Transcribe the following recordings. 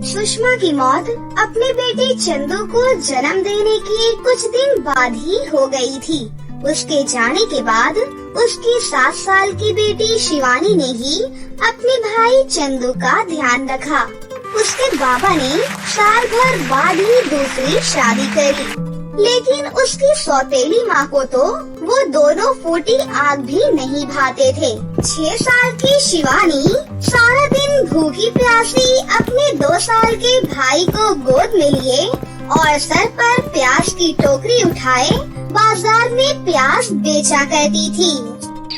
सुषमा की मौत अपने बेटे चंदू को जन्म देने के कुछ दिन बाद ही हो गई थी। उसके जाने के बाद उसकी 7 साल की बेटी शिवानी ने ही अपने भाई चंदू का ध्यान रखा। उसके बाबा ने साल भर बाद ही दूसरी शादी करी, लेकिन उसकी सौतेली माँ को तो वो दोनों फूटी आग भी नहीं भाते थे। 6 साल की शिवानी सारा दिन भूखी प्यासी अपने 2 साल के भाई को गोद में लिए और सर पर प्याज की टोकरी उठाए बाजार में प्याज बेचा करती थी।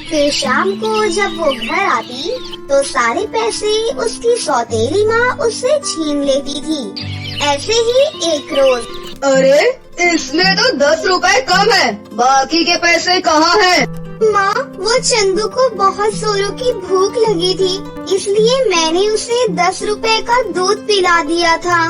फिर शाम को जब वो घर आती तो सारे पैसे उसकी सौतेली माँ उससे छीन लेती थी। ऐसे ही एक रोज, अरे इसमें तो 10 रुपए कम है, बाकी के पैसे कहाँ हैं? माँ, वो चंदू को बहुत जोरों की भूख लगी थी, इसलिए मैंने उसे 10 रुपए का दूध पिला दिया था।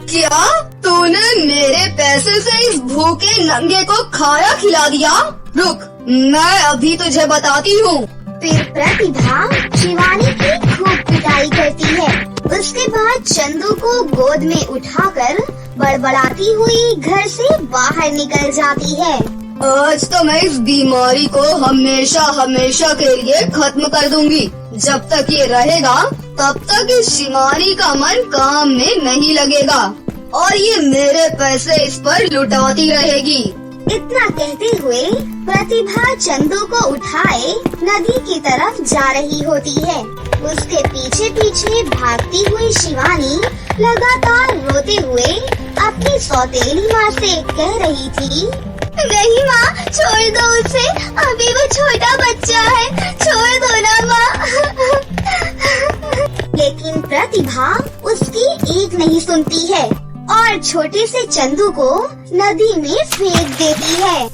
क्या तूने मेरे पैसे से इस भूखे नंगे को खाया खिला दिया? रुक, मैं अभी तुझे बताती हूँ। फिर प्रतिभा शिवानी की खूब पिटाई करती है। उसके बाद चंदू को गोद में उठाकर बड़बड़ाती हुई घर से बाहर निकल जाती है। आज तो मैं इस बीमारी को हमेशा हमेशा के लिए खत्म कर दूंगी। जब तक ये रहेगा तब तक इस शिवानी का मन काम में नहीं लगेगा और ये मेरे पैसे इस पर लुटाती रहेगी। इतना कहते हुए प्रतिभा चंदू को उठाए नदी की तरफ जा रही होती है। उसके पीछे पीछे भागती हुई शिवानी लगातार रोते हुए अपनी सौतेली माँ से कह रही थी, नहीं माँ, छोड़ दो उसे, अभी वो छोटा बच्चा है, छोड़ दो ना माँ। लेकिन प्रतिभा उसकी एक नहीं सुनती है और छोटे से चंदू को नदी में फेंक देती है।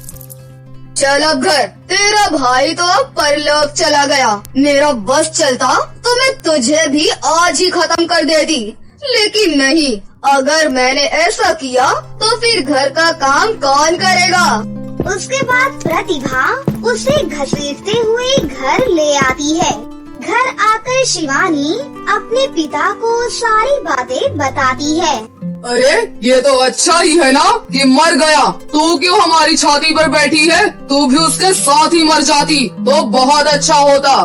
चल अब घर, तेरा भाई तो अब परलोक चला गया। मेरा बस चलता तो मैं तुझे भी आज ही खत्म कर देती, लेकिन नहीं। अगर मैंने ऐसा किया तो फिर घर का काम कौन करेगा? उसके बाद प्रतिभा उसे घसीटते हुए घर ले आती है। घर आकर शिवानी अपने पिता को सारी बातें बताती है। अरे ये तो अच्छा ही है ना कि मर गया। तू क्यों हमारी छाती पर बैठी है? तू भी उसके साथ ही मर जाती तो बहुत अच्छा होता।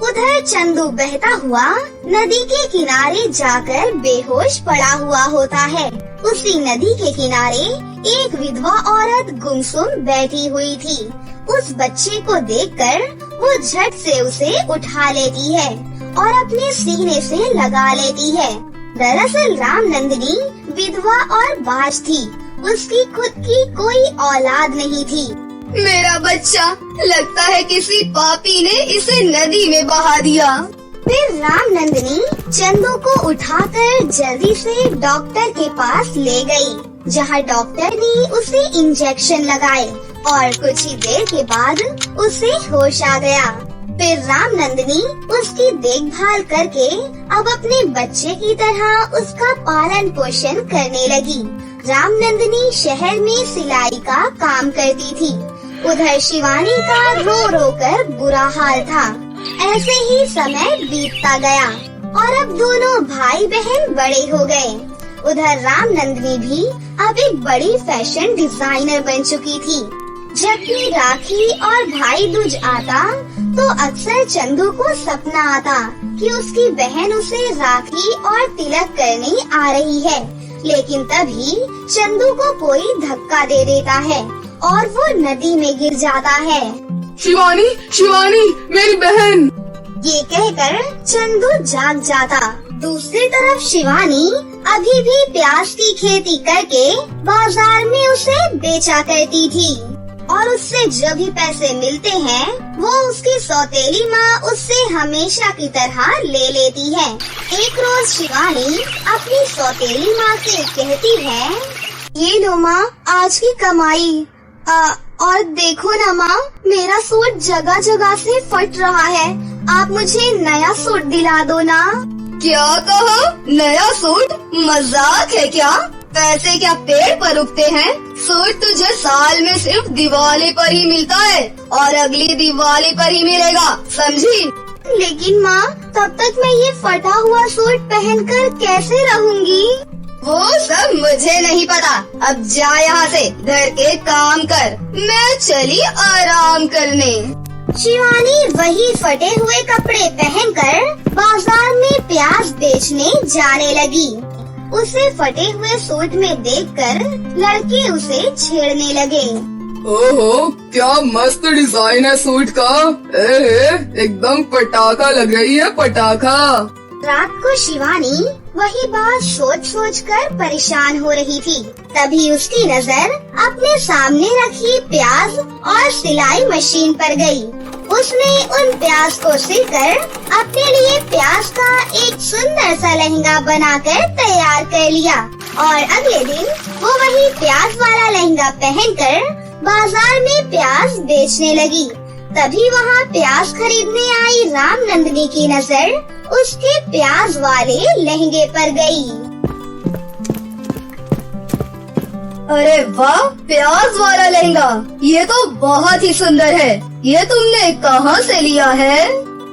उधर चंदू बहता हुआ नदी के किनारे जाकर बेहोश पड़ा हुआ होता है। उसी नदी के किनारे एक विधवा औरत गुमसुम बैठी हुई थी। उस बच्चे को देखकर वो झट से उसे उठा लेती है और अपने सीने से लगा लेती है। दरअसल रामनंदिनी विधवा और बाज थी। उसकी खुद की कोई औलाद नहीं थी। मेरा बच्चा, लगता है किसी पापी ने इसे नदी में बहा दिया। फिर रामनंदिनी चंदू को उठाकर जल्दी से डॉक्टर के पास ले गई, जहां डॉक्टर ने उसे इंजेक्शन लगाए और कुछ ही देर के बाद उसे होश आ गया। फिर रामनंदिनी उसकी देखभाल करके अब अपने बच्चे की तरह उसका पालन पोषण करने लगी। रामनंदिनी शहर में सिलाई का काम करती थी। उधर शिवानी का रो रो कर बुरा हाल था। ऐसे ही समय बीतता गया और अब दोनों भाई बहन बड़े हो गए। उधर रामनंदिनी भी अब एक बड़ी फैशन डिजाइनर बन चुकी थी। जब भी राखी और भाई दूज आता तो अक्सर चंदू को सपना आता कि उसकी बहन उसे राखी और तिलक करने आ रही है, लेकिन तभी चंदू को कोई धक्का दे देता है और वो नदी में गिर जाता है। शिवानी, शिवानी मेरी बहन। ये कहकर चंदू जाग जाता। दूसरी तरफ शिवानी अभी भी प्याज की खेती करके बाजार में उसे बेचा करती थी और उससे जो भी पैसे मिलते हैं वो उसकी सौतेली माँ उससे हमेशा की तरह ले लेती है। एक रोज शिवानी अपनी सौतेली माँ से कहती है, ये लो माँ, आज की कमाई। और देखो ना माँ, मेरा सूट जगह जगह से फट रहा है, आप मुझे नया सूट दिला दो ना। क्या कहा? नया सूट? मजाक है क्या? पैसे क्या पेड़ पर उगते हैं? सूट तुझे साल में सिर्फ दिवाली पर ही मिलता है और अगली दिवाली पर ही मिलेगा, समझी? लेकिन माँ, तब तक मैं ये फटा हुआ सूट पहनकर कैसे रहूंगी? वो सब मुझे नहीं पता। अब जा यहाँ से, घर के काम कर। मैं चली आराम करने। शिवानी वही फटे हुए कपड़े पहनकर बाजार में प्याज बेचने जाने लगी। उसे फटे हुए सूट में देखकर लड़के उसे छेड़ने लगे। ओहो, क्या मस्त डिजाइन है सूट का। एकदम पटाखा लग रही है, पटाखा। रात को शिवानी वही बात सोच सोच कर परेशान हो रही थी। तभी उसकी नजर अपने सामने रखी प्याज और सिलाई मशीन पर गई। उसने उन प्याज को सिलकर अपने लिए प्याज का एक सुंदर सा लहंगा बनाकर तैयार कर लिया और अगले दिन वो वही प्याज वाला लहंगा पहनकर बाजार में प्याज बेचने लगी। तभी वहाँ प्याज खरीदने आई रामनंदिनी की नजर उसके प्याज वाले लहंगे पर गई। अरे वाह, प्याज वाला लहंगा, ये तो बहुत ही सुंदर है। ये तुमने कहाँ से लिया है?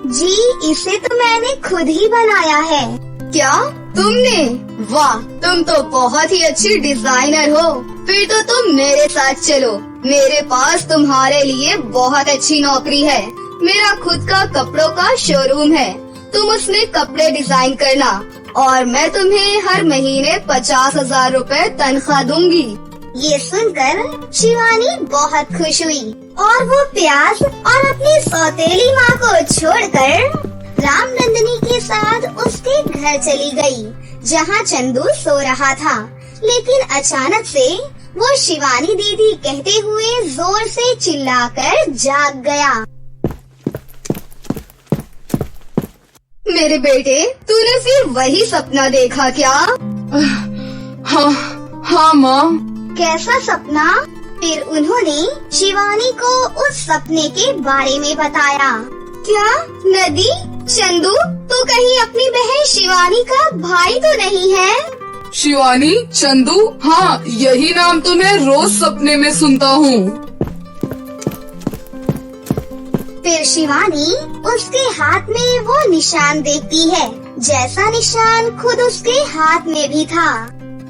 जी, इसे तो मैंने खुद ही बनाया है। क्या तुमने? वाह, तुम तो बहुत ही अच्छी डिजाइनर हो। फिर तो तुम मेरे साथ चलो। मेरे पास तुम्हारे लिए बहुत अच्छी नौकरी है। मेरा खुद का कपड़ों का शोरूम है। तुम उसमें कपड़े डिजाइन करना और मैं तुम्हें हर महीने 50,000 रुपए तनख्वाह दूंगी। ये सुनकर शिवानी बहुत खुश हुई और वो प्याज और अपनी सौतेली माँ को छोड़कर रामनंदिनी के साथ उसके घर चली गई, जहाँ चंदू सो रहा था। लेकिन अचानक से वो शिवानी दीदी कहते हुए जोर से चिल्लाकर जाग गया। मेरे बेटे, तूने फिर वही सपना देखा क्या? हाँ माँ। कैसा सपना? फिर उन्होंने शिवानी को उस सपने के बारे में बताया। क्या नदी? चंदू, तू कहीं अपनी बहन शिवानी का भाई तो नहीं है? शिवानी, चंदू, हाँ, यही नाम तो मैं रोज सपने में सुनता हूँ। फिर शिवानी उसके हाथ में वो निशान देखती है, जैसा निशान खुद उसके हाथ में भी था।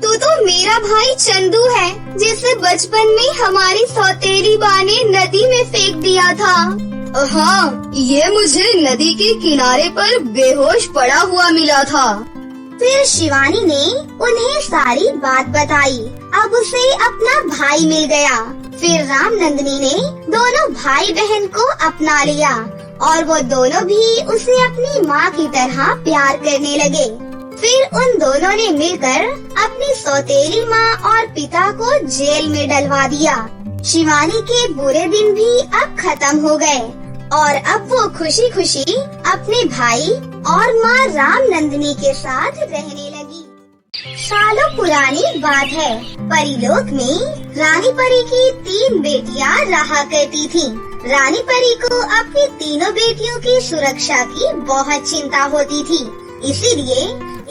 तू तो मेरा भाई चंदू है, जिसे बचपन में हमारी सौतेली माँ ने नदी में फेंक दिया था। हाँ, ये मुझे नदी के किनारे पर बेहोश पड़ा हुआ मिला था। फिर शिवानी ने उन्हें सारी बात बताई। अब उसे अपना भाई मिल गया। फिर रामनंदिनी ने दोनों भाई बहन को अपना लिया और वो दोनों भी उसे अपनी माँ की तरह प्यार करने लगे। फिर उन दोनों ने मिलकर अपनी सौतेली माँ और पिता को जेल में डलवा दिया। शिवानी के बुरे दिन भी अब खत्म हो गए और अब वो खुशी खुशी अपने भाई और माँ रामनंदिनी के साथ रहने लगी। सालों पुरानी बात है। परीलोक में रानी परी की 3 बेटियां रहा करती थीं। रानी परी को अपनी तीनों बेटियों की सुरक्षा की बहुत चिंता होती थी। इसीलिए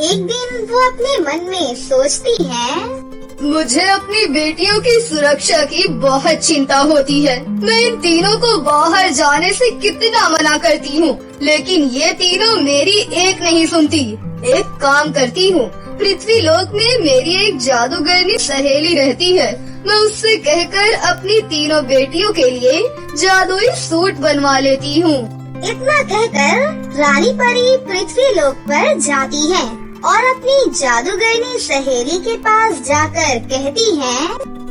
एक दिन वो अपने मन में सोचती है, मुझे अपनी बेटियों की सुरक्षा की बहुत चिंता होती है। मैं इन तीनों को बाहर जाने से कितना मना करती हूँ, लेकिन ये तीनों मेरी एक नहीं सुनती। एक काम करती हूँ, पृथ्वी लोक में मेरी एक जादूगरनी सहेली रहती है। मैं उससे कहकर अपनी तीनों बेटियों के लिए जादुई सूट बनवा लेती हूँ। इतना कहकर रानी परी पृथ्वी लोक पर जाती है और अपनी जादूगरनी सहेली के पास जाकर कहती है,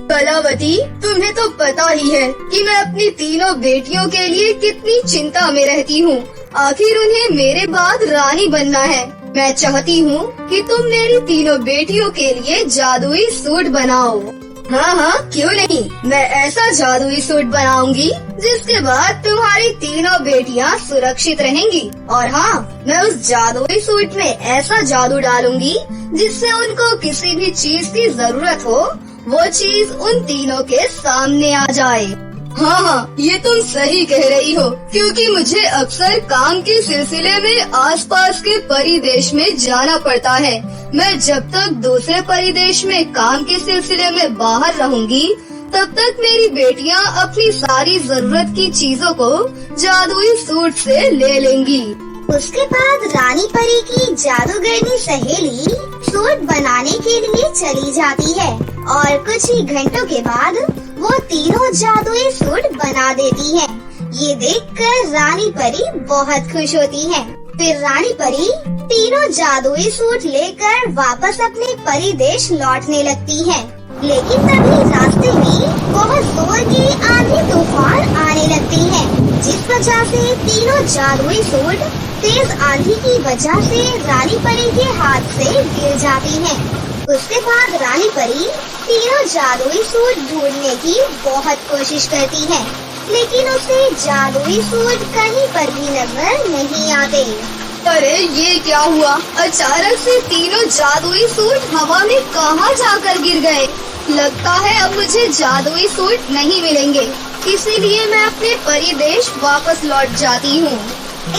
कलावती, तुम्हें तो पता ही है कि मैं अपनी तीनों बेटियों के लिए कितनी चिंता में रहती हूँ। आखिर उन्हें मेरे बाद रानी बनना है। मैं चाहती हूँ कि तुम मेरी तीनों बेटियों के लिए जादुई सूट बनाओ। हाँ, क्यों नहीं। मैं ऐसा जादुई सूट बनाऊंगी जिसके बाद तुम्हारी तीनों बेटियाँ सुरक्षित रहेंगी। और हाँ, मैं उस जादुई सूट में ऐसा जादू डालूंगी जिससे उनको किसी भी चीज की जरूरत हो, वो चीज उन तीनों के सामने आ जाए। हाँ, ये तुम सही कह रही हो, क्योंकि मुझे अक्सर काम के सिलसिले में आसपास के परिदेश में जाना पड़ता है। मैं जब तक दूसरे परिदेश में काम के सिलसिले में बाहर रहूंगी, तब तक मेरी बेटियाँ अपनी सारी जरूरत की चीजों को जादुई सूट से ले लेंगी। उसके बाद रानी परी की जादूगरनी सहेली सूट बनाने के लिए चली जाती है और कुछ ही घंटों के बाद वो तीनों जादुई सूट बना देती है। ये देखकर रानी परी बहुत खुश होती है। फिर रानी परी तीनों जादुई सूट लेकर वापस अपने परी देश लौटने लगती है। लेकिन तभी रास्ते में बहुत जोर की आंधी तूफान आने लगती है, जिस वजह से तीनों जादुई सूट तेज आंधी की वजह से रानी परी के हाथ से गिर जाती हैं। उसके बाद रानी परी तीनों जादुई सूट ढूंढने की बहुत कोशिश करती है, लेकिन उसे जादुई सूट कहीं पर भी नजर नहीं आते। अरे ये क्या हुआ? अचानक से तीनों जादुई सूट हवा में कहाँ जाकर गिर गए? लगता है अब मुझे जादुई सूट नहीं मिलेंगे, इसीलिए मैं अपने परी देश वापस लौट जाती हूँ।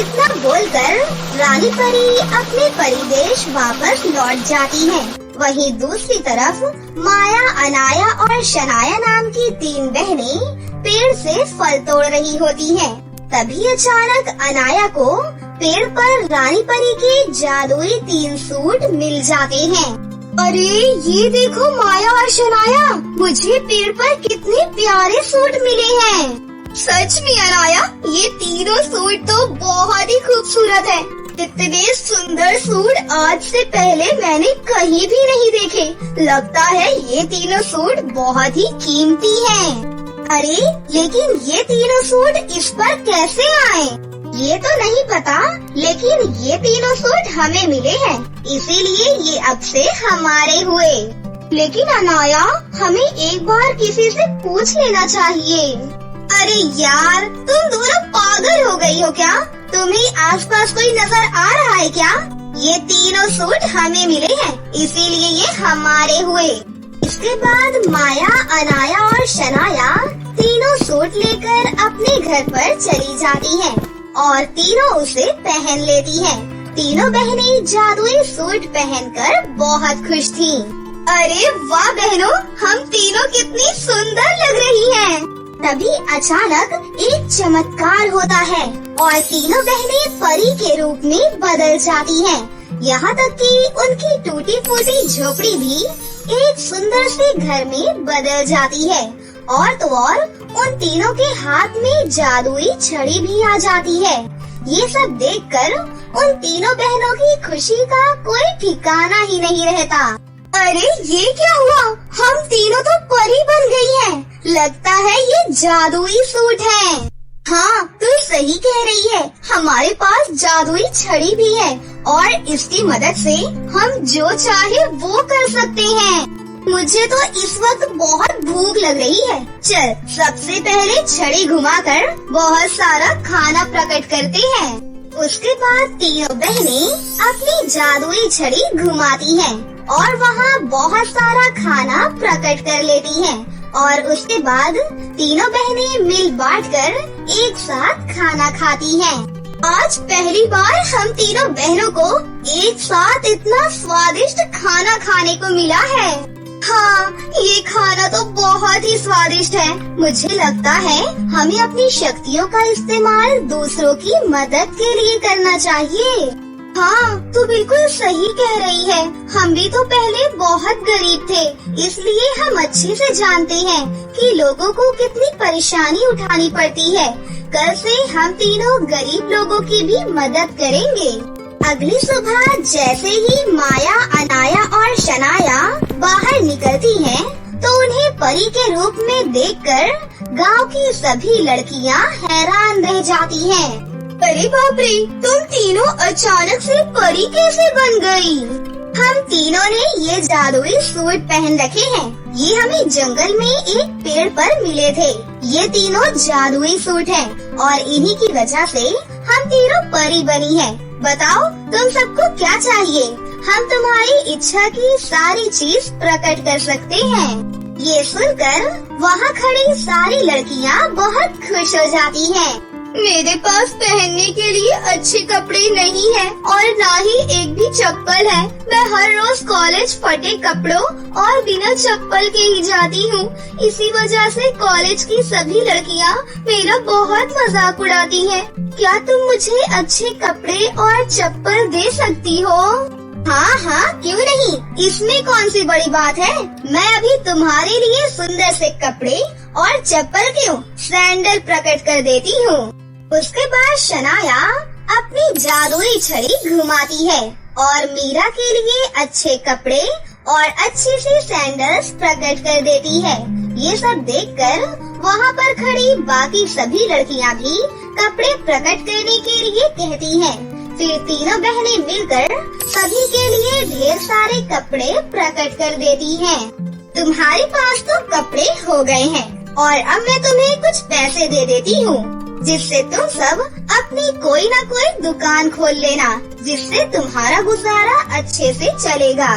इतना बोलकर रानी परी अपने परी देश वापस लौट जाती है। वहीं दूसरी तरफ माया, अनाया और शनाया नाम की तीन बहनें पेड़ से फल तोड़ रही होती हैं। तभी अचानक अनाया को पेड़ पर रानी परी के जादुई 3 सूट मिल जाते हैं। अरे ये देखो माया और शनाया, मुझे पेड़ पर कितने प्यारे सूट मिले हैं। सच में अनाया, ये तीनों सूट तो बहुत ही खूबसूरत है। इतने सुंदर सूट आज से पहले मैंने कहीं भी नहीं देखे। लगता है ये तीनों सूट बहुत ही कीमती हैं। अरे लेकिन ये तीनों सूट इस पर कैसे आए? ये तो नहीं पता, लेकिन ये तीनों सूट हमें मिले हैं, इसीलिए ये अब से हमारे हुए। लेकिन अनाया, हमें एक बार किसी से पूछ लेना चाहिए। अरे यार, तुम दोनों पागल हो गई हो क्या? तुम्हें आसपास कोई नजर आ रहा है क्या? ये तीनों सूट हमें मिले हैं, इसीलिए ये हमारे हुए। इसके बाद माया, अनाया और शनाया तीनों सूट लेकर अपने घर पर चली जाती हैं और तीनों उसे पहन लेती हैं। तीनों बहनें जादुई सूट पहनकर बहुत खुश थीं। अरे वाह बहनों, हम तीनों कितनी सुंदर लग रही हैं। तभी अचानक एक चमत्कार होता है और तीनों बहनें परी के रूप में बदल जाती हैं। यहाँ तक कि उनकी टूटी फूटी झोपड़ी भी एक सुंदर से घर में बदल जाती है। और तो और उन तीनों के हाथ में जादुई छड़ी भी आ जाती है। ये सब देखकर उन तीनों बहनों की खुशी का कोई ठिकाना ही नहीं रहता। अरे ये क्या हुआ? हम तीनों तो परी बन गई हैं। लगता है ये जादुई सूट है। हाँ, तू सही कह रही है। हमारे पास जादुई छड़ी भी है और इसकी मदद से हम जो चाहे वो कर सकते हैं। मुझे तो इस वक्त बहुत भूख लग रही है। चल, सबसे पहले छड़ी घुमाकर बहुत सारा खाना प्रकट करते हैं। उसके बाद तीनों बहनें अपनी जादुई छड़ी घुमाती हैं और वहाँ बहुत सारा खाना प्रकट कर लेती हैं और उसके बाद तीनों बहनें मिल बांटकर एक साथ खाना खाती हैं। आज पहली बार हम तीनों बहनों को एक साथ इतना स्वादिष्ट खाना खाने को मिला है। हाँ, ये खाना तो बहुत ही स्वादिष्ट है। मुझे लगता है हमें अपनी शक्तियों का इस्तेमाल दूसरों की मदद के लिए करना चाहिए। हाँ, तू बिल्कुल सही कह रही है। हम भी तो पहले बहुत गरीब थे, इसलिए हम अच्छे से जानते हैं कि लोगों को कितनी परेशानी उठानी पड़ती है। कल से हम तीनों गरीब लोगों की भी मदद करेंगे। अगली सुबह जैसे ही माया, अनाया और शनाया बाहर निकलती हैं, तो उन्हें परी के रूप में देखकर गांव की सभी लड़कियां हैरान रह जाती हैं। अरे बाप रे, तुम तीनों अचानक से परी कैसे बन गई? हम तीनों ने ये जादुई सूट पहन रखे हैं। ये हमें जंगल में एक पेड़ पर मिले थे। ये तीनों जादुई सूट हैं और इन्हीं की वजह से हम तीनों परी बनी हैं। बताओ, तुम सबको क्या चाहिए? हम तुम्हारी इच्छा की सारी चीज प्रकट कर सकते हैं। ये सुनकर वहाँ खड़ी सारी लड़कियाँ बहुत खुश हो जाती हैं। मेरे पास पहनने के लिए अच्छे कपड़े नहीं है और ना ही एक भी चप्पल है। मैं हर रोज कॉलेज फटे कपड़ों और बिना चप्पल के ही जाती हूँ। इसी वजह से कॉलेज की सभी लड़कियाँ मेरा बहुत मजाक उड़ाती हैं। क्या तुम मुझे अच्छे कपड़े और चप्पल दे सकती हो? हाँ हाँ, क्यों नहीं, इसमें कौन सी बड़ी बात है। मैं अभी तुम्हारे लिए सुंदर से कपड़े और चप्पल क्यों, सैंडल प्रकट कर देती हूँ। उसके बाद शनाया अपनी जादुई छड़ी घुमाती है और मीरा के लिए अच्छे कपड़े और अच्छी सी सैंडल्स प्रकट कर देती है। ये सब देखकर वहाँ पर खड़ी बाकी सभी लड़कियाँ भी कपड़े प्रकट करने के लिए कहती हैं। फिर तीनों बहनें मिलकर सभी के लिए ढेर सारे कपड़े प्रकट कर देती हैं। तुम्हारे पास तो कपड़े हो गए हैं और अब मैं तुम्हें कुछ पैसे दे देती हूँ, जिससे तुम सब अपनी कोई न कोई दुकान खोल लेना, जिससे तुम्हारा गुजारा अच्छे से चलेगा।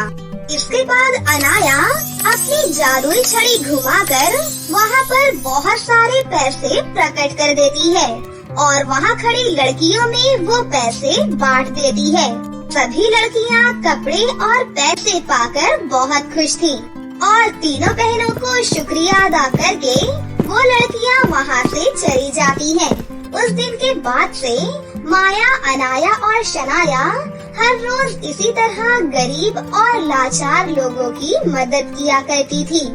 इसके बाद अनाया अपनी जादुई छड़ी घुमाकर वहाँ पर बहुत सारे पैसे प्रकट कर देती है और वहाँ खड़ी लड़कियों में वो पैसे बांट देती है। सभी लड़कियाँ कपड़े और पैसे पाकर बहुत खुश थी और तीनों बहनों को शुक्रिया अदा करके वो लड़कियाँ वहाँ से चली जाती हैं। उस दिन के बाद से माया, अनाया और शनाया हर रोज इसी तरह गरीब और लाचार लोगों की मदद किया करती थी।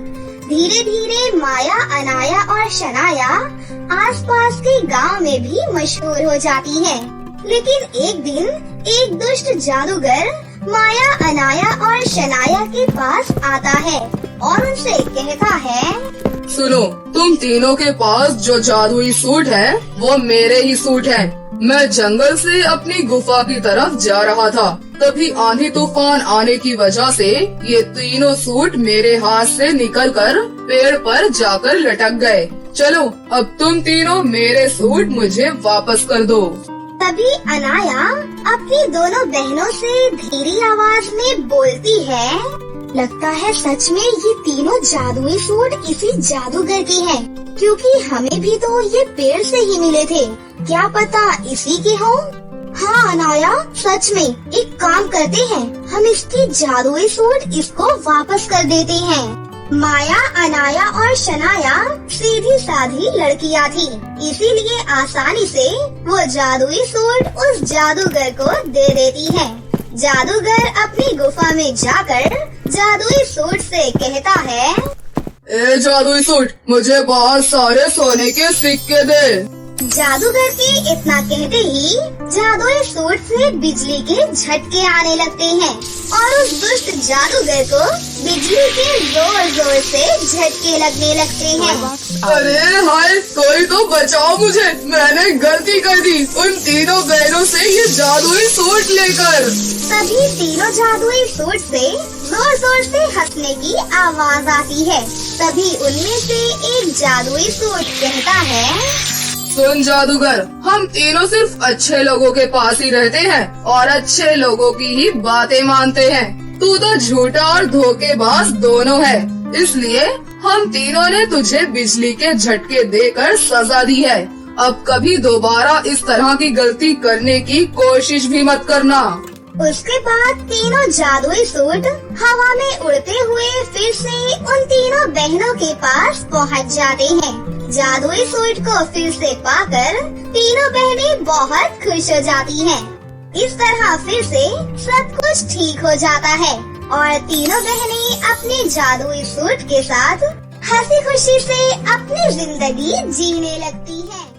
धीरे धीरे माया, अनाया और शनाया आसपास के गांव में भी मशहूर हो जाती हैं। लेकिन एक दिन एक दुष्ट जादूगर माया, अनाया और शनाया के पास आता है और उनसे कहता है, सुनो, तुम तीनों के पास जो जादुई सूट है वो मेरे ही सूट हैं। मैं जंगल से अपनी गुफा की तरफ जा रहा था, तभी आंधी तूफान आने की वजह से ये तीनों सूट मेरे हाथ से निकलकर पेड़ पर जाकर लटक गए। चलो अब तुम तीनों मेरे सूट मुझे वापस कर दो। तभी अनाया अपनी दोनों बहनों से धीरी आवाज में बोलती है, लगता है सच में ये तीनों जादुई सूट इसी जादूगर के हैं, क्योंकि हमें भी तो ये पेड़ से ही मिले थे। क्या पता इसी के हों? हाँ अनाया, सच में एक काम करते हैं, हम इसकी जादुई सूट इसको वापस कर देते हैं। माया, अनाया और शनाया सीधी साधी लड़कियाँ थी, इसीलिए आसानी से वो जादुई सूट उस जादूगर को दे देती है। जादूगर अपनी गुफा में जाकर जादुई सूट से कहता है, ए जादुई सूट, मुझे बहुत सारे सोने के सिक्के दे। जादूगर के इतना कहते ही जादुई सूट से बिजली के झटके आने लगते हैं और उस दुष्ट जादूगर को बिजली के जोर जोर से झटके लगने लगते हैं। अरे हाय, कोई तो बचाओ मुझे, मैंने गलती कर दी उन तीनों बहनों से ये जादुई सूट लेकर। तभी तीनों जादुई सूट से जोर जोर से हंसने की आवाज आती है। तभी उनमें से एक जादुई सूट कहता है, सुन जादूगर, हम तीनों सिर्फ अच्छे लोगों के पास ही रहते हैं और अच्छे लोगों की ही बातें मानते हैं। तू तो झूठा और धोखेबाज दोनों है, इसलिए हम तीनों ने तुझे बिजली के झटके देकर सजा दी है। अब कभी दोबारा इस तरह की गलती करने की कोशिश भी मत करना। उसके बाद तीनों जादुई सूट हवा में उड़ते हुए फिर से उन तीनों बहनों के पास पहुंच जाते हैं। जादुई सूट को फिर से पाकर तीनों बहनें बहुत खुश हो जाती हैं। इस तरह फिर से सब कुछ ठीक हो जाता है और तीनों बहनें अपने जादुई सूट के साथ हंसी खुशी से अपनी जिंदगी जीने लगती हैं।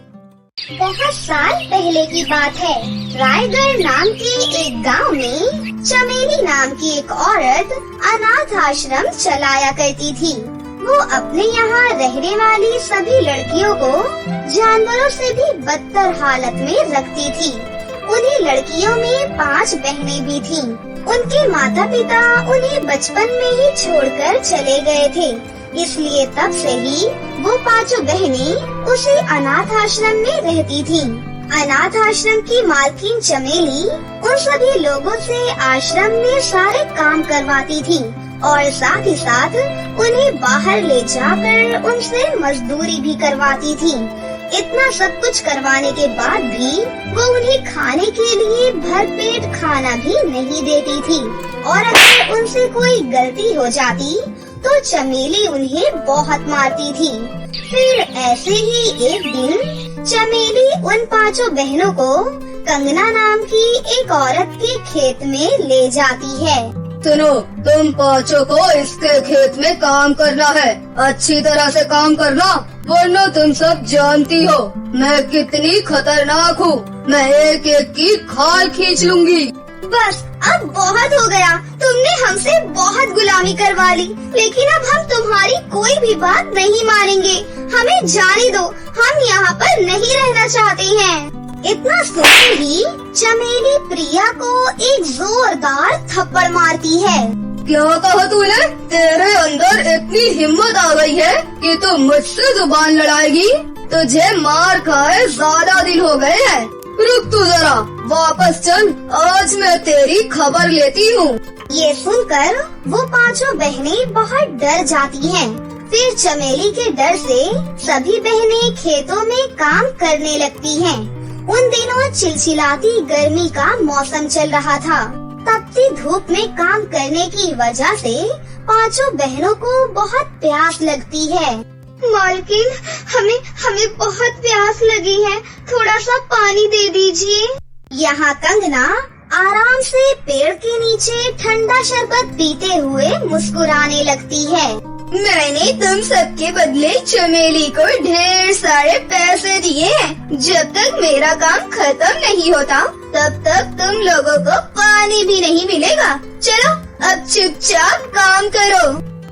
बहुत साल पहले की बात है। रायगढ़ नाम के एक गांव में चमेली नाम की एक औरत अनाथ आश्रम चलाया करती थी। वो अपने यहाँ रहने वाली सभी लड़कियों को जानवरों से भी बदतर हालत में रखती थी। उन्हीं लड़कियों में 5 बहनें भी थीं। उनके माता पिता उन्हें बचपन में ही छोड़कर चले गए थे, इसलिए तब से ही वो 5 बहनें उसी अनाथ आश्रम में रहती थीं। अनाथ आश्रम की मालकिन चमेली उन सभी लोगों से आश्रम में सारे काम करवाती थी और साथ ही साथ उन्हें बाहर ले जाकर उनसे मजदूरी भी करवाती थी। इतना सब कुछ करवाने के बाद भी वो उन्हें खाने के लिए भरपेट खाना भी नहीं देती थी और अगर उनसे कोई गलती हो जाती तो चमेली उन्हें बहुत मारती थी। फिर ऐसे ही एक दिन चमेली उन 5 बहनों को कंगना नाम की एक औरत के खेत में ले जाती है। सुनो, तुम 5 को इसके खेत में काम करना है। अच्छी तरह से काम करना, वरना तुम सब जानती हो मैं कितनी खतरनाक हूँ। मैं एक एक की खाल खींच लूंगी। बस अब बहुत हो गया, तुमने हमसे बहुत गुलामी करवा ली, लेकिन अब हम तुम्हारी कोई भी बात नहीं मानेंगे। हमें जाने दो, हम यहाँ पर नहीं रहना चाहते हैं। इतना सुनते ही चमेली प्रिया को एक जोरदार थप्पड़ मारती है। क्या कहा तूने? तेरे अंदर इतनी हिम्मत आ गई है कि तू मुझसे जुबान लड़ाएगी? तुझे मार खाए ज्यादा दिन हो गए हैं। रुक तू जरा, वापस चल, आज मैं तेरी खबर लेती हूँ। ये सुनकर वो 5 बहनें बहुत डर जाती हैं। फिर चमेली के डर से सभी बहनें खेतों में काम करने लगती हैं। उन दिनों चिलचिलाती गर्मी का मौसम चल रहा था। तपती धूप में काम करने की वजह से 5 बहनों को बहुत प्यास लगती है। मालकिन, हमें बहुत प्यास लगी है, थोड़ा सा पानी दे दीजिए। यहाँ कंगना आराम से पेड़ के नीचे ठंडा शरबत पीते हुए मुस्कुराने लगती है। मैंने तुम सबके बदले चमेली को ढेर सारे पैसे दिए हैं। जब तक मेरा काम खत्म नहीं होता तब तक तुम लोगों को पानी भी नहीं मिलेगा। चलो अब चुपचाप काम करो।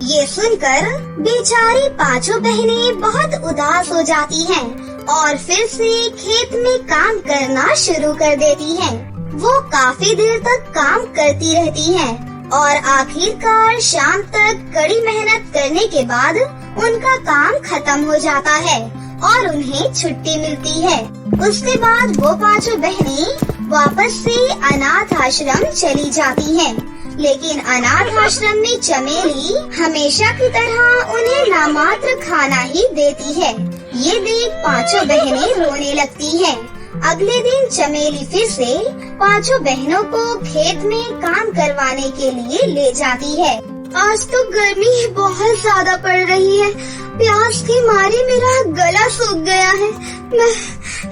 ये सुनकर बेचारी 5 बहनें बहुत उदास हो जाती हैं और फिर से खेत में काम करना शुरू कर देती हैं। वो काफी देर तक काम करती रहती हैं और आखिरकार शाम तक कड़ी मेहनत करने के बाद उनका काम खत्म हो जाता है और उन्हें छुट्टी मिलती है। उसके बाद वो 5 बहनें वापस से अनाथ आश्रम चली जाती हैं। लेकिन अनाथ आश्रम में चमेली हमेशा की तरह उन्हें नामात्र खाना ही देती है। ये देख 5 बहनें रोने लगती हैं। अगले दिन चमेली फिर से 5 बहनों को खेत में काम करवाने के लिए ले जाती है। आज तो गर्मी बहुत ज्यादा पड़ रही है, प्यास के मारे मेरा गला सूख गया है।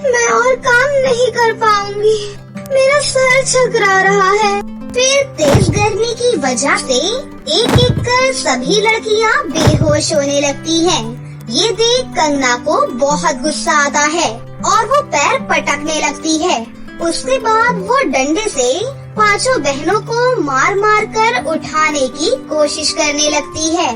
मैं और काम नहीं कर पाऊंगी, मेरा सर चकरा रहा है। फिर तेज गर्मी की वजह से एक एक कर सभी लड़कियां बेहोश होने लगती हैं। ये देख कंगना को बहुत गुस्सा आता है और वो पैर पटकने लगती है। उसके बाद वो डंडे से 5 बहनों को मार मार कर उठाने की कोशिश करने लगती है।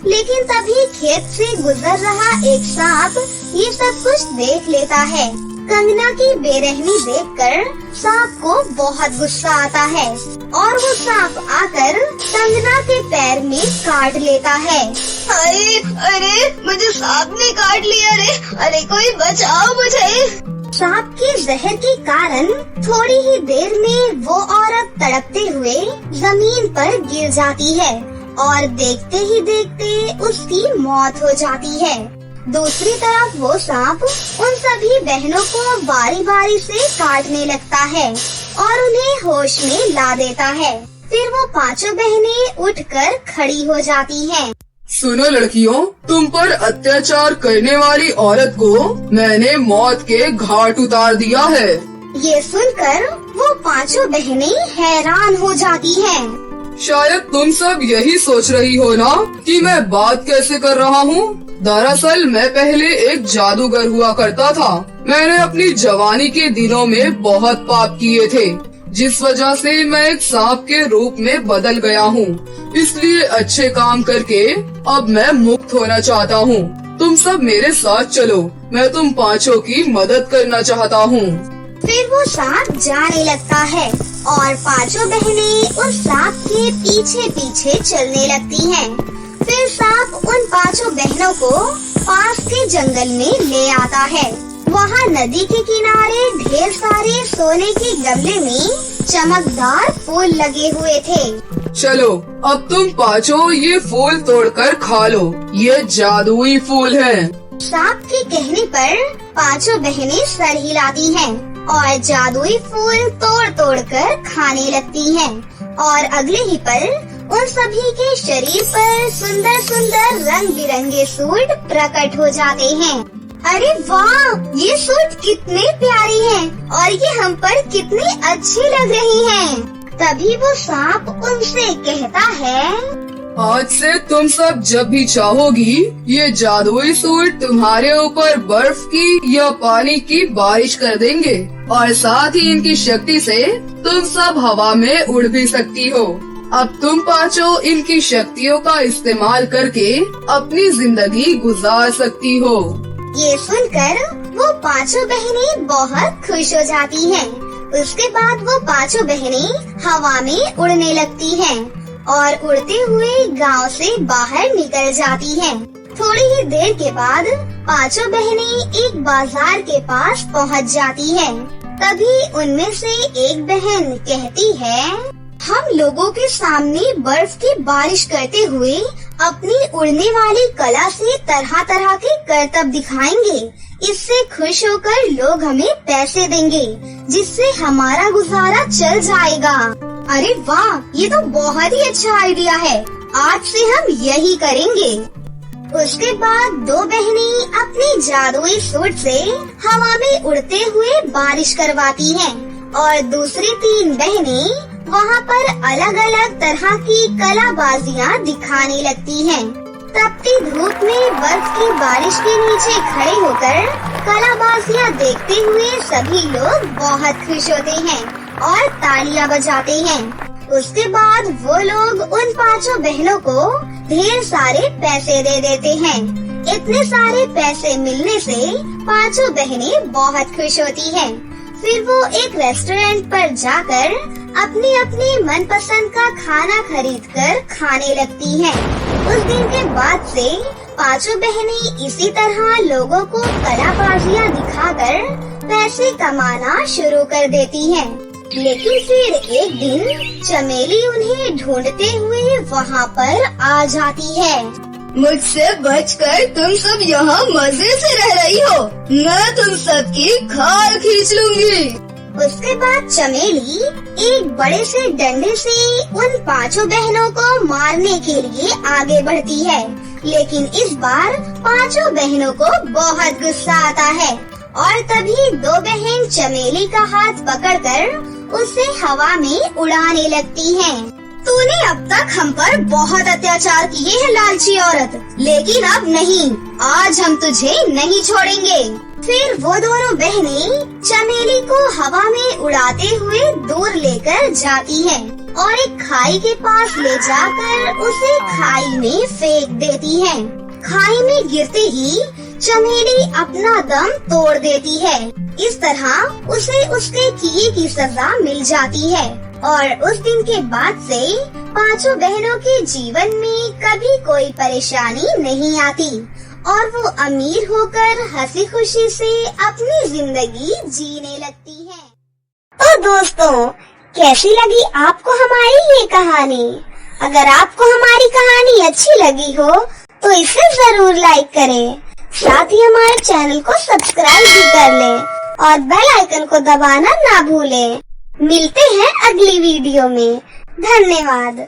लेकिन तभी खेत से गुजर रहा एक सांप ये सब कुछ देख लेता है। कंगना की बेरहमी देखकर सांप को बहुत गुस्सा आता है और वो सांप आकर कंगना के पैर में काट लेता है। अरे मुझे सांप ने काट लिया रे, अरे कोई बचाओ मुझे। सांप के जहर के कारण थोड़ी ही देर में वो औरत तड़पते हुए जमीन पर गिर जाती है और देखते ही देखते उसकी मौत हो जाती है। दूसरी तरफ वो सांप उन सभी बहनों को बारी बारी से काटने लगता है और उन्हें होश में ला देता है। फिर वो 5 बहनें उठकर खड़ी हो जाती हैं। सुनो लड़कियों, तुम पर अत्याचार करने वाली औरत को मैंने मौत के घाट उतार दिया है। ये सुनकर वो 5 बहनें हैरान हो जाती हैं। शायद तुम सब यही सोच रही हो ना कि मैं बात कैसे कर रहा हूँ। दरअसल मैं पहले एक जादूगर हुआ करता था। मैंने अपनी जवानी के दिनों में बहुत पाप किए थे, जिस वजह से मैं एक सांप के रूप में बदल गया हूँ। इसलिए अच्छे काम करके अब मैं मुक्त होना चाहता हूँ। तुम सब मेरे साथ चलो, मैं तुम 5 की मदद करना चाहता हूँ। फिर वो सांप जाने लगता है और 5 बहनें उस सांप के पीछे पीछे चलने लगती हैं। फिर सांप उन 5 बहनों को पास के जंगल में ले आता है। वहाँ नदी के किनारे ढेर सारे सोने के गमले में चमकदार फूल लगे हुए थे। चलो अब तुम 5 ये फूल तोड़कर खा लो, ये जादुई फूल हैं। सांप के कहने पर पांचों बहनें सर हिलाती हैं और जादुई फूल तोड़ तोड़ कर खाने लगती हैं और अगले ही पल उन सभी के शरीर पर सुंदर सुंदर रंग बिरंगे सूट प्रकट हो जाते हैं। अरे वाह, ये सूट कितने प्यारे हैं और ये हम पर कितने अच्छे लग रहे हैं। तभी वो सांप उनसे कहता है, आज से तुम सब जब भी चाहोगी ये जादुई सूट तुम्हारे ऊपर बर्फ की या पानी की बारिश कर देंगे और साथ ही इनकी शक्ति से तुम सब हवा में उड़ भी सकती हो। अब तुम पांचों इनकी शक्तियों का इस्तेमाल करके अपनी जिंदगी गुजार सकती हो। ये सुनकर वो पांचों बहनें बहुत खुश हो जाती हैं। उसके बाद वो पांचों बहनें हवा में उड़ने लगती हैं और उड़ते हुए गांव से बाहर निकल जाती हैं। थोड़ी ही देर के बाद पांचों बहनें एक बाजार के पास पहुंच जाती हैं। तभी उनमें से एक बहन कहती है, हम लोगों के सामने बर्फ की बारिश करते हुए अपनी उड़ने वाली कला से तरह तरह के करतब दिखाएंगे। इससे खुश होकर लोग हमें पैसे देंगे जिससे हमारा गुजारा चल जाएगा। अरे वाह, ये तो बहुत ही अच्छा आइडिया है। आज से हम यही करेंगे। उसके बाद दो बहनें अपने जादुई सूट से हवा में उड़ते हुए बारिश करवाती हैं और दूसरी तीन बहनें वहाँ पर अलग अलग तरह की कलाबाजियाँ दिखाने लगती हैं। तपती धूप में बर्फ की बारिश के नीचे खड़े होकर कलाबाजियाँ देखते हुए सभी लोग बहुत खुश होते हैं और तालियां बजाते हैं। उसके बाद वो लोग उन पांचों बहनों को ढेर सारे पैसे दे देते हैं। इतने सारे पैसे मिलने से पांचों बहनें बहुत खुश होती हैं। फिर वो एक रेस्टोरेंट पर जाकर अपनी अपनी मनपसंद का खाना खरीदकर खाने लगती हैं। उस दिन के बाद से पांचों बहनें इसी तरह लोगों को कलाबाजियाँ दिखाकर पैसे कमाना शुरू कर देती हैं। लेकिन फिर एक दिन चमेली उन्हें ढूंढते हुए वहाँ पर आ जाती है। मुझसे बचकर तुम सब यहाँ मजे से रह रही हो, मैं तुम सबकी खाल खींच लूंगी। उसके बाद चमेली एक बड़े से डंडे से उन पांचों बहनों को मारने के लिए आगे बढ़ती है। लेकिन इस बार पांचों बहनों को बहुत गुस्सा आता है और तभी दो बहन चमेली का हाथ पकड़कर उसे हवा में उड़ाने लगती हैं। तूने अब तक हम पर बहुत अत्याचार किए हैं लालची औरत, लेकिन अब नहीं, आज हम तुझे नहीं छोड़ेंगे। फिर वो दोनों बहनें चमेली को हवा में उड़ाते हुए दूर लेकर जाती हैं और एक खाई के पास ले जाकर उसे खाई में फेंक देती हैं। खाई में गिरते ही चमेली अपना दम तोड़ देती है। इस तरह उसे उसके किए की सजा मिल जाती है और उस दिन के बाद से पांचों बहनों के जीवन में कभी कोई परेशानी नहीं आती और वो अमीर होकर हंसी खुशी से अपनी जिंदगी जीने लगती है। तो दोस्तों, कैसी लगी आपको हमारी ये कहानी? अगर आपको हमारी कहानी अच्छी लगी हो तो इसे जरूर लाइक करें, साथ ही हमारे चैनल को सब्सक्राइब भी कर लें और बेल आइकन को दबाना ना भूलें। मिलते हैं अगली वीडियो में। धन्यवाद।